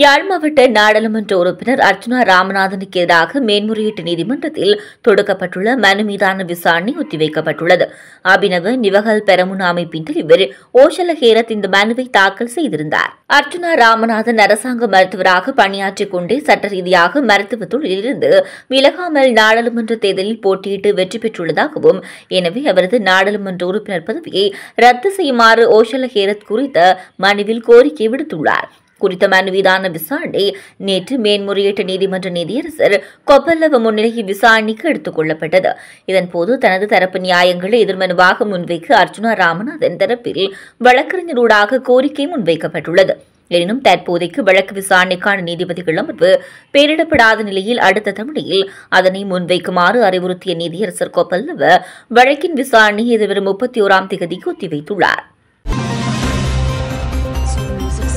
யாழ் மாவட்ட நாடாளுமன்ற உறுப்பினர் அர்ச்சுனா ராமநாதனுக்கு எதிராக மேன்முறையீட்டு நீதிமன்றத்தில் தொடுக்கப்பட்டுள்ள மனு மீதான விசாரணை ஒத்திவைக்கப்பட்டுள்ளது. அபினவ நிவகல் பெரமுன அமைப்பின் தலைவர் ஓஷல ஹேரத் இந்த மனுவை தாக்கல் செய்திருந்தார். அர்ச்சுனா ராமநாதன் அரசாங்க மருத்துவராக பணியாற்றிக் கொண்டே சட்ட ரீதியாக மருத்துவ தொழிலிருந்து விலகாமல் நாடாளுமன்ற தேர்தலில் போட்டியிட்டு வெற்றி பெற்றுள்ளதாகவும், எனவே அவரது நாடாளுமன்ற உறுப்பினர் பதவியை ரத்து செய்யுமாறு ஓஷல ஹேரத் குறித்த மனுவில் கோரிக்கை விடுத்துள்ளார். குறித்த மனு மீதான விசாரணை நேற்று மேன்முறையீட்டு நீதிமன்ற நீதியரசர் கொப்பல்லவ முன்னிலையில் விசாரணைக்கு எடுத்துக் கொள்ளப்பட்டது. இதன்போது தனது தரப்பு நியாயங்களை எதிர்மனுவாக முன்வைக்க அர்ச்சுனா ராமநாதன் தரப்பில் வழக்கறிஞரூடாக கோரிக்கை முன்வைக்கப்பட்டுள்ளது. எனினும் தற்போதைக்கு வழக்கு விசாரணைக்கான நீதிபதிகள் அமர்வு பெயரிடப்படாத நிலையில் அடுத்த தவணையில் அதனை முன்வைக்குமாறு அறிவுறுத்திய நீதியரசர் கொப்பல்லவ வழக்கின் விசாரணை எதிர்வரும் 31ஆம் தேதிக்கு ஒத்திவைத்துள்ளார்.